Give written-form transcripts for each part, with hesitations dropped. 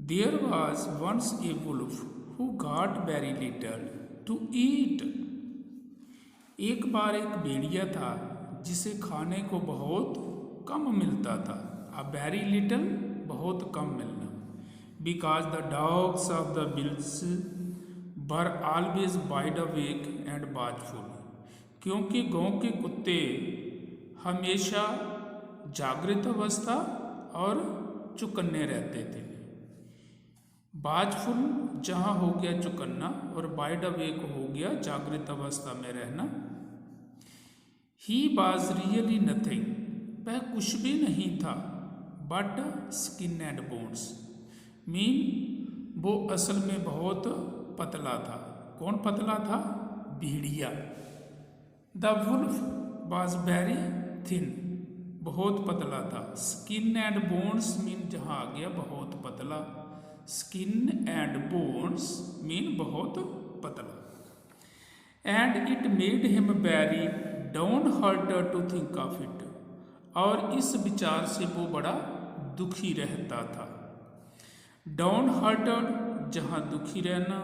There was once a wolf who got very little to eat. एक बार एक भेड़िया था जिसे खाने को बहुत कम मिलता था. A very little, बहुत कम मिलना. Because the dogs of the hills were always wide awake and watchful. क्योंकि गांव के कुत्ते हमेशा जागृत अवस्था और चौकन्ने रहते थे. वाचफुल जहाँ हो गया चौकन्ना और वाइड अवेक हो गया जागृत अवस्था में रहना. ही वॉज रियली नथिंग, वह कुछ भी नहीं था, but skin and bones, mean वो असल में बहुत पतला था. कौन पतला था? भेड़िया. The wolf was very thin, बहुत पतला था. स्किन एंड बोन्स मीन जहाँ आ गया बहुत पतला. स्किन एंड बोन्स मीन बहुत पतला. And it made him very downhearted to think of it, और इस विचार से वो बड़ा दुखी रहता था. डाउन हार्टेड जहाँ दुखी रहना,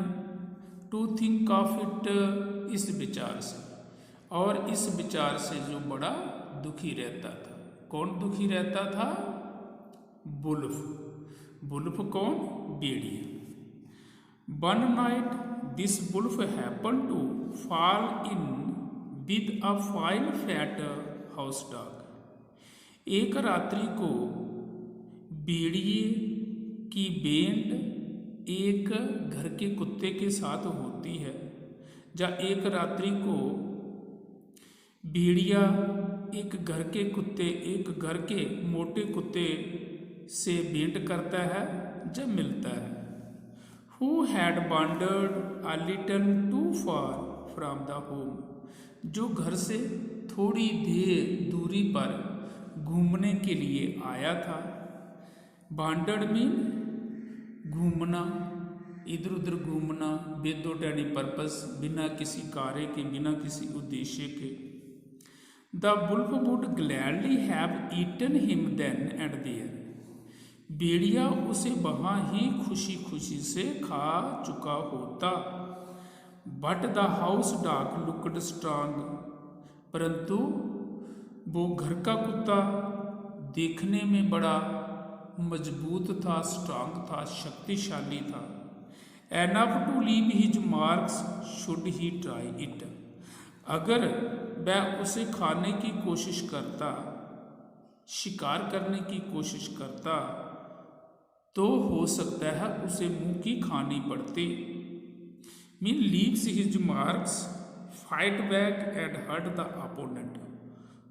टू थिंक ऑफ इट इस विचार से, और इस विचार से जो बड़ा दुखी रहता था. कौन दुखी रहता था? वुल्फ. वुल्फ कौन? भेड़िया. One night this wolf happen to fall in with a fine fat house dog. एक रात्रि को भेड़िए की भेंट एक घर के कुत्ते के साथ होती है. जहाँ एक रात्रि को भेड़िया एक घर के मोटे कुत्ते से भेंट करता है जब मिलता है. Who had wandered a little too far from the home, जो घर से थोड़ी देर दूरी पर घूमने के लिए आया था. wandered मीन घूमना, इधर उधर घूमना, विदाउट एनी पर्पस, बिना किसी कार्य के, बिना किसी उद्देश्य के. The wolf would gladly have eaten him then and there, भेड़िया उसे वहाँ ही खुशी खुशी से खा चुका होता. But the house dog looked strong, परंतु वो घर का कुत्ता देखने में बड़ा मजबूत था, स्ट्रांग था, शक्तिशाली था. Enough to leave his marks should he try it, अगर वह उसे खाने की कोशिश करता, शिकार करने की कोशिश करता, तो हो सकता है उसे मुंह की खानी पड़ती. Mean leaves his marks, fight back and hurt the opponent.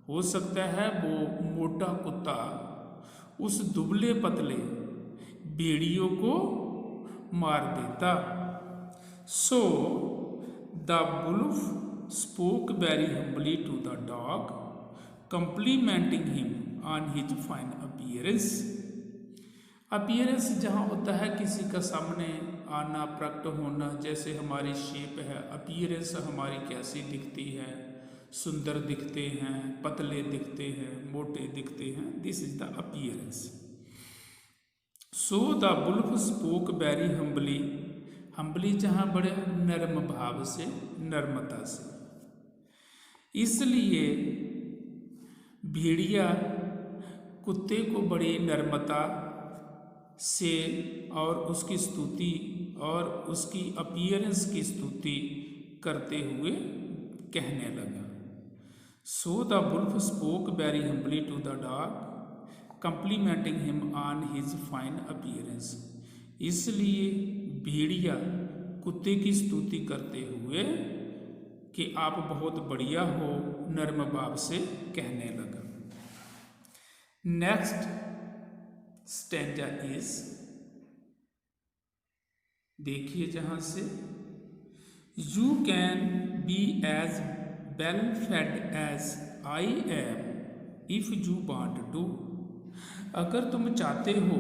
हो सकता है वो मोटा कुत्ता उस दुबले पतले भेड़ियों को मार देता. So the wolf spoke very humbly to the dog, complimenting him on his fine appearance. Appearance जहाँ होता है किसी का सामने आना, प्रकट होना, जैसे हमारी शेप है, अपीयरेंस हमारी कैसी दिखती है, सुंदर दिखते हैं, पतले दिखते हैं, मोटे दिखते हैं, this is the appearance. So the wolf spoke very humbly, humbly जहाँ बड़े नर्म भाव से, नर्मता से. इसलिए भेड़िया कुत्ते को बड़ी नर्मता से और उसकी स्तुति और उसकी अपीयरेंस की स्तुति करते हुए कहने लगा. So the wolf spoke very humbly to the dog, complimenting him on his fine appearance. इसलिए भेड़िया कुत्ते की स्तुति करते हुए कि आप बहुत बढ़िया हो, नर्म भाव से कहने लगा. नेक्स्ट स्टैंजा इज, देखिए जहां से, you can be as well fed as I am if you want to. अगर तुम चाहते हो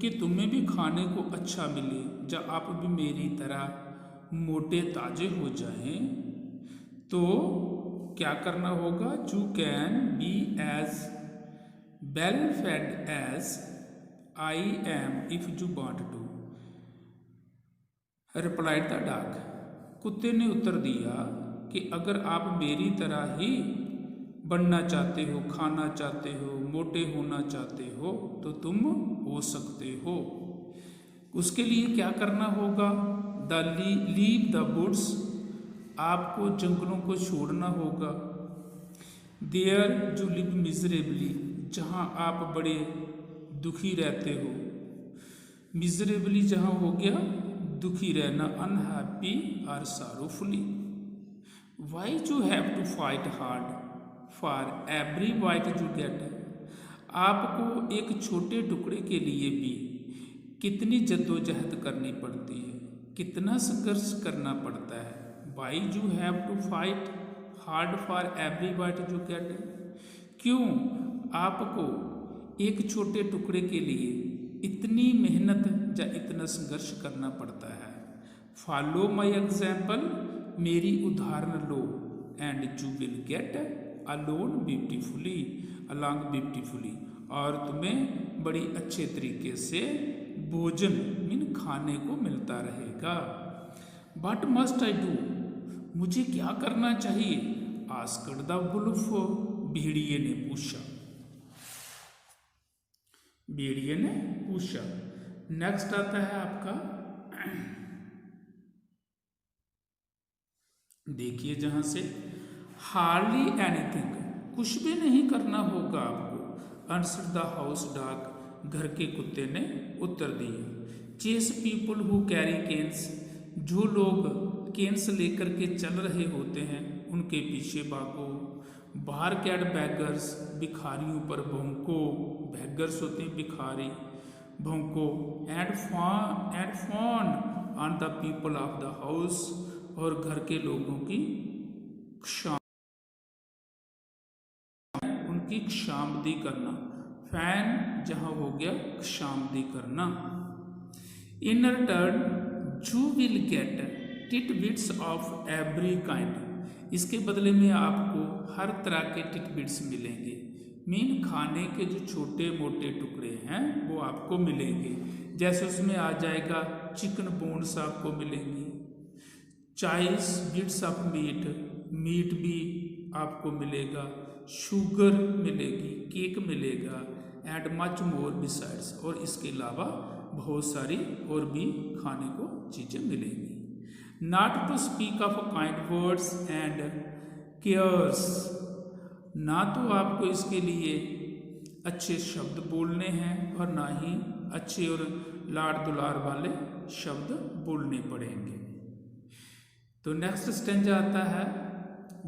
कि तुम्हें भी खाने को अच्छा मिले, जब आप भी मेरी तरह मोटे ताजे हो जाएं, तो क्या करना होगा? You can be as well fed as I am if you want to. Replied the dog, कुत्ते ने उत्तर दिया कि अगर आप मेरी तरह ही बनना चाहते हो, खाना चाहते हो, मोटे होना चाहते हो तो तुम हो सकते हो। उसके लिए क्या करना होगा? लीव द वुड्स, आपको जंगलों को छोड़ना होगा। देयर जो लिव मिजरेबली, जहाँ आप बड़े दुखी रहते हो। मिजरेबली जहाँ हो गया दुखी रहना, अनहैप्पी और sorrowfully. Why you have to fight hard for every bite you get, आपको एक छोटे टुकड़े के लिए भी कितनी जद्दोजहद करनी पड़ती है, कितना संघर्ष करना पड़ता है। Why you have to fight hard for every bite you get, क्यों आपको एक छोटे टुकड़े के लिए इतनी मेहनत या इतना संघर्ष करना पड़ता है। फॉलो माई एग्जाम्पल, मेरी उदाहरण लो, and you will get alone beautifully, along beautifully, और तुम्हें बड़ी अच्छे तरीके से भोजन मीन खाने को मिलता रहेगा। बट मस्ट आई डू, मुझे क्या करना चाहिए? आस्क्ड द वुल्फ, भेड़िए ने पूछा। भेड़िए ने पूछा। नेक्स्ट आता है आपका, देखिए जहां से, हार्डली एनीथिंग, कुछ भी नहीं करना होगा आपको। आंसर द हाउस डॉग, घर के कुत्ते ने उत्तर दिया। Chase people who carry canes, जो लोग केन्स लेकर के चल रहे होते हैं उनके पीछे भागो। बाहर कैट बैगर्स, भिखारियों पर भौंको, बैगर्स होते हैं भिखारी, भौंको। And fawn on the people of the house, और घर के लोगों की उनकी खुशामदी करना। फैन जहां हो गया खुशामदी करना। In return you will gate titbits of every kind, इसके बदले में आपको हर तरह के टिटबिट्स मिलेंगे। मीन खाने के जो छोटे मोटे टुकड़े हैं वो आपको मिलेंगे। जैसे उसमें आ जाएगा चिकन बोन्स आपको मिलेंगी, choice bits of meat, meat भी आपको मिलेगा, शुगर मिलेगी, केक मिलेगा, एंड मच मोर बिसाइड्स, और इसके अलावा बहुत सारी और भी खाने को चीज़ें मिलेंगी। Not to speak of kind words and cares, ना तो आपको इसके लिए अच्छे शब्द बोलने हैं और ना ही अच्छे और लाड दुलार वाले शब्द बोलने पड़ेंगे। तो नेक्स्ट स्टेंजा आता है,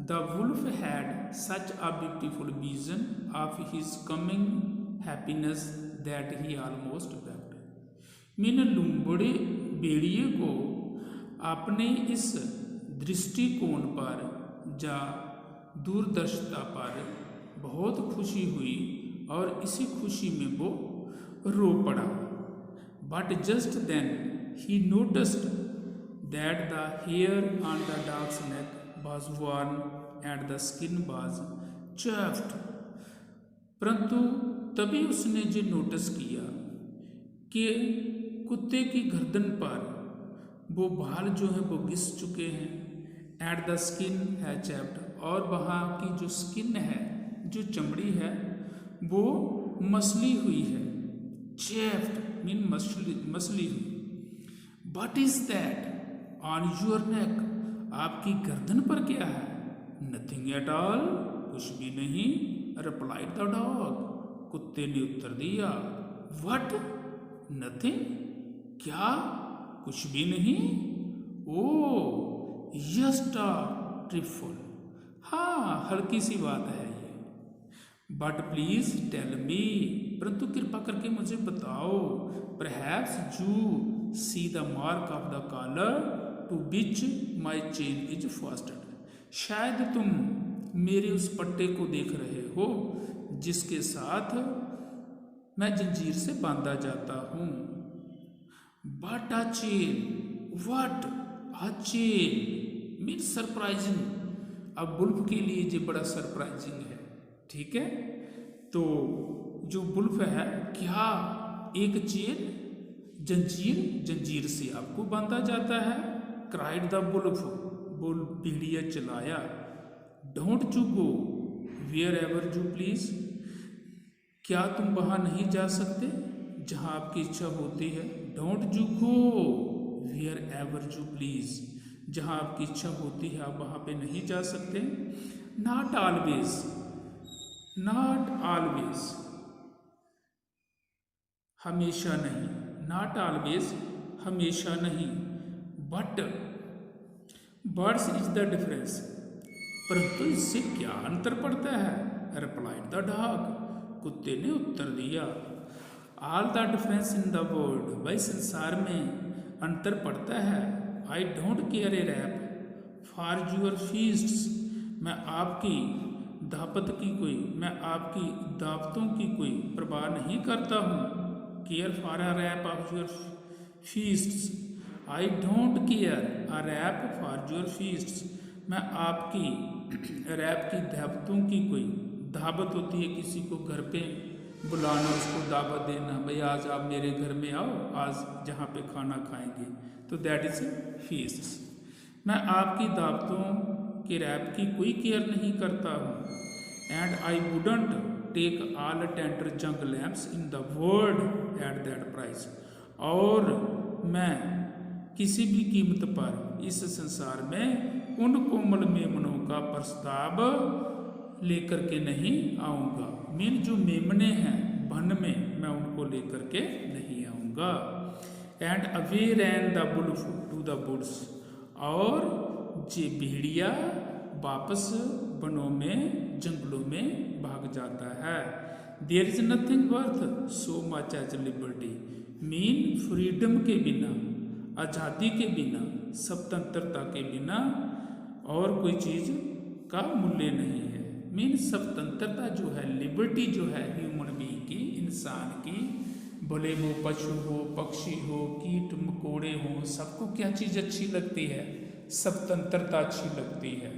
the wolf had such a beautiful vision of his coming happiness that he almost wept. Mean लूम्बड़े भेड़िए को अपने इस दृष्टिकोण पर या दूरदर्शिता पर बहुत खुशी हुई और इसी खुशी में वो रो पड़ा। But just then he noticed that the hair on the dog's neck was worn and the skin was chafed, परंतु तभी उसने जो नोटिस किया कि कुत्ते की गर्दन पर वो बाल जो है वो घिस चुके हैं, एंड द स्किन है चैप्ड, और वहाँ की जो स्किन है, जो चमड़ी है वो मसली हुई है। चैफ्ड मीन मसली हुई। But is that on your neck, आपकी गर्दन पर क्या है? नथिंग एट ऑल, कुछ भी नहीं। रिप्लाइड द डॉग, कुत्ते ने उत्तर दिया। व्हाट? नथिंग, क्या? कुछ भी नहीं? ओ जस्ट अ ट्रिफल, हाँ हल्की सी बात है ये। बट प्लीज टेल मी, परंतु कृपा करके मुझे बताओ। Perhaps you see the mark of the collar to which my chain is fastened, शायद तुम मेरे उस पट्टे को देख रहे हो जिसके साथ मैं जंजीर से बांधा जाता हूँ। But a chain, what a chain mean surprising. अब वुल्फ के लिए ये बड़ा सरप्राइजिंग है, ठीक है। तो जो वुल्फ है, क्या एक चेन जंजीर, जंजीर से आपको बांधा जाता है। क्राइड द बुल्फ, बुल भेड़िया चलाया। Don't you go wherever you please, क्या तुम वहाँ नहीं जा सकते जहाँ आपकी इच्छा होती है। Don't you go wherever you please, जहाँ आपकी इच्छा होती है आप वहाँ पे नहीं जा सकते। नॉट ऑलवेज, नॉट ऑलवेज, हमेशा नहीं। नॉट ऑलवेज, हमेशा नहीं। But birds is the difference, परंतु इससे क्या अंतर पड़ता है। रिप्लाइड द डॉग, कुत्ते ने उत्तर दिया। All the difference in the world, भाई संसार में अंतर पड़ता है। I don't care a rap for your feasts, मैं आपकी दावतों की कोई परवाह नहीं करता हूँ। Care for a rap of your feasts, I don't care a rap for your feasts, मैं आपकी रैप की दावतों की कोई दावत होती है, किसी को घर पे बुलाना, उसको दावत देना, भाई आज आप मेरे घर में आओ, आज जहाँ पे खाना खाएंगे, तो दैट इज फीस्ट्स। मैं आपकी दावतों के रैप की कोई केयर नहीं करता हूँ। And I wouldn't take all tender young lambs in the world at that price, और मैं किसी भी कीमत पर इस संसार में उन कोमल मेमनों का प्रस्ताव लेकर के नहीं आऊँगा। मीन जो मेमने हैं वन में, मैं उनको लेकर के नहीं आऊँगा। And away ran the wolf to the woods, और जे भेड़िया वापस वनों में, जंगलों में भाग जाता है। There is nothing worth so much as liberty, mean freedom के बिना, आज़ादी के बिना, स्वतंत्रता के बिना और कोई चीज़ का मूल्य नहीं है। मीन स्वतंत्रता जो है, लिबर्टी जो है ह्यूमन बीइंग की, इंसान की, भले वो पशु हो, पक्षी हो, कीट मकोड़े हो, सबको क्या चीज़ अच्छी लगती है, स्वतंत्रता अच्छी लगती है।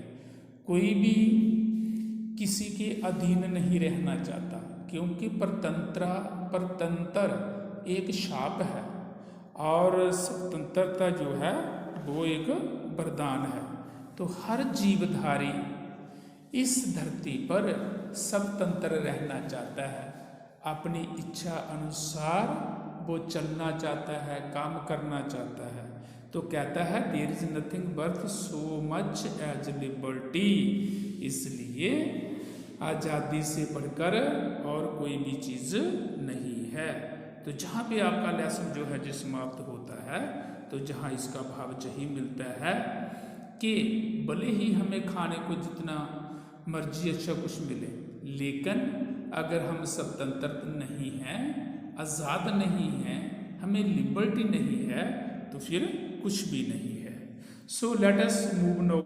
कोई भी किसी के अधीन नहीं रहना चाहता, क्योंकि परतंत्र एक शाप है और स्वतंत्रता जो है वो एक वरदान है। तो हर जीवधारी इस धरती पर स्वतंत्र रहना चाहता है, अपनी इच्छा अनुसार वो चलना चाहता है, काम करना चाहता है। तो कहता है there is nothing worth so much as liberty, इसलिए आज़ादी से बढ़कर और कोई भी चीज़ नहीं है। तो जहाँ पे आपका लेसन जो है जो समाप्त होता है, तो जहाँ इसका भाव यही मिलता है कि भले ही हमें खाने को जितना मर्जी अच्छा कुछ मिले, लेकिन अगर हम स्वतंत्र नहीं हैं, आज़ाद नहीं हैं, हमें लिबर्टी नहीं है, तो फिर कुछ भी नहीं है। So let us move now